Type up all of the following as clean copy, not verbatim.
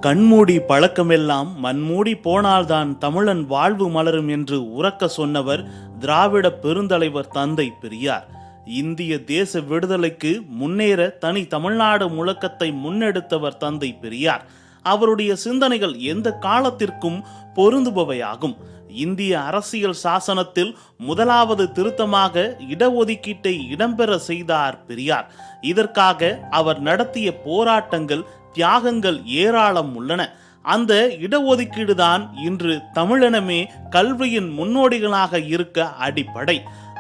கண்மூடி பழக்கமெல்லாம் மண்மூடி போனால்தான் தமிழன் வாழ்வு மலரும் என்று உரக்க சொன்னவர் திராவிட பெருந்தலைவர் தந்தை பெரியார். இந்திய தேச விடுதலைக்கு முன்னேற தனி தமிழ்நாடு முழக்கத்தை முன்னெடுத்தவர் தந்தை பெரியார். அவருடைய சிந்தனைகள் எந்த காலத்திற்கும் பொருந்துபவையாகும். இந்திய அரசியல் சாசனத்தில் முதலாவது திருத்தமாக இடஒதுக்கீட்டை இடம்பெற செய்தார் பெரியார். இதற்காக அவர் நடத்திய போராட்டங்கள், தியாகங்கள் ஏராளம் உள்ளன. அந்த இடஒதுக்கீடு தான் இன்று தமிழினமே கல்வியின் முன்னோடிகளாக இருக்க அடிப்படை.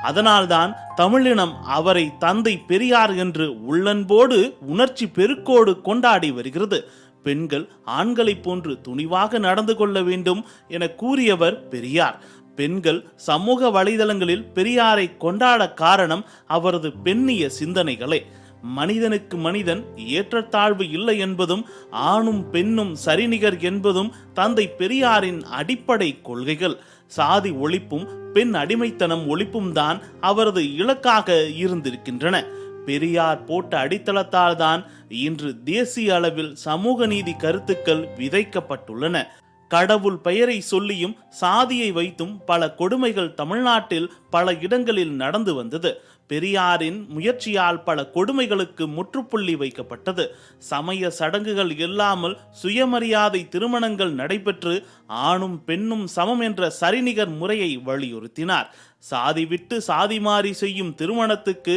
அதனால்தான் தமிழினம் அவரை தந்தை பெரியார் என்று உள்ளன்போடு உணர்ச்சி பெருக்கோடு கொண்டாடி வருகிறது. பெண்கள் ஆண்களைப் போன்று துணிவாக நடந்து கொள்ள வேண்டும் என கூறியவர் பெரியார். பெண்கள் சமூக வலைதளங்களில் பெரியாரை கொண்டாட காரணம் அவரது பெண்ணிய சிந்தனைகளே. மனிதனுக்கு மனிதன் ஏற்றத்தாழ்வு இல்லை என்பதும் ஆணும் பெண்ணும் சரிநிகர் என்பதும் தந்தை பெரியாரின் அடிப்படை கொள்கைகள். சாதி ஒழிப்பும் பெண் அடிமைத்தனம் ஒழிப்பும் தான் அவரது இலக்காக இருந்திருக்கின்றன. பெரியார் போட்ட அடித்தளத்தால் தான் இன்று தேசிய அளவில் சமூக நீதி கருத்துக்கள் விதைக்கப்பட்டுள்ளன. கடவுள் பெயரை சொல்லியும் சாதியை வைத்தும் பல கொடுமைகள் தமிழ்நாட்டில் பல இடங்களில் நடந்து வந்தது. பெரியாரின் முயற்சியால் பல கொடுமைகளுக்கு முற்றுப்புள்ளி வைக்கப்பட்டது. சமய சடங்குகள் இல்லாமல் சுயமரியாதை திருமணங்கள் நடைபெற்று ஆணும் பெண்ணும் சமம் என்ற சரிநிகர் முறையை வலியுறுத்தினார். சாதி விட்டு சாதி மாறி செய்யும் திருமணத்துக்கு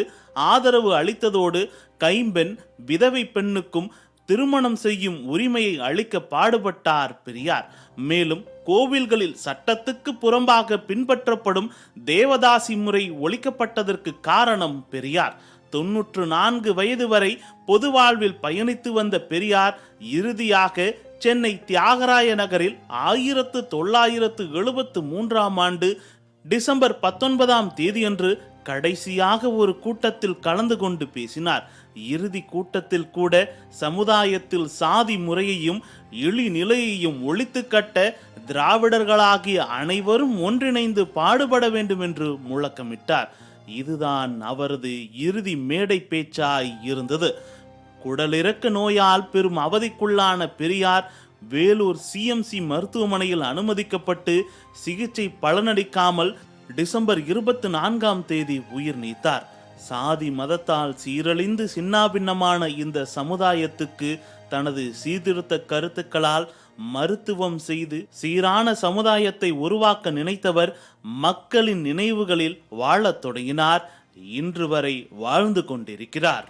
ஆதரவு அளித்ததோடு கைம்பெண் விதவை பெண்ணுக்கும் திருமணம் செய்யும் உரிமையை அளிக்க பாடுபட்டார் பெரியார். மேலும் கோவில்களில் சட்டத்துக்கு புறம்பாக பின்பற்றப்படும் தேவதாசி முறை ஒழிக்கப்பட்டதற்கு காரணம் பெரியார். 94 வயது வரை பொது வாழ்வில் பயணித்து வந்த பெரியார் இறுதியாக சென்னை தியாகராய நகரில் 1973 ஆண்டு டிசம்பர் 19 தேதியன்று கடைசியாக ஒரு கூட்டத்தில் கலந்து கொண்டு பேசினார். இறுதி கூட்டத்தில் கூட சமுதாயத்தில் சாதி முறையையும் இழி நிலையையும் ஒழித்து கட்ட திராவிடர்களாகிய அனைவரும் ஒன்றிணைந்து பாடுபட வேண்டும் என்று முழக்கமிட்டார். இதுதான் அவரது இறுதி மேடை பேச்சாய் இருந்தது. குடலிறக்க நோயால் பெரும் அவதிக்குள்ளான பெரியார் வேலூர் சிஎம்சி மருத்துவமனையில் அனுமதிக்கப்பட்டு சிகிச்சை பலனளிக்காமல் டிசம்பர் 24 தேதி உயிர் நீத்தார். சாதி மதத்தால் சீரழிந்து சின்னாபின்னமான இந்த சமுதாயத்துக்கு தனது சீர்திருத்த கருத்துக்களால் மருத்துவம் செய்து சீரான சமுதாயத்தை உருவாக்க நினைத்தவர் மக்களின் நினைவுகளில் வாழத் தொடங்கினார். இன்று வரை வாழ்ந்து கொண்டிருக்கிறார்.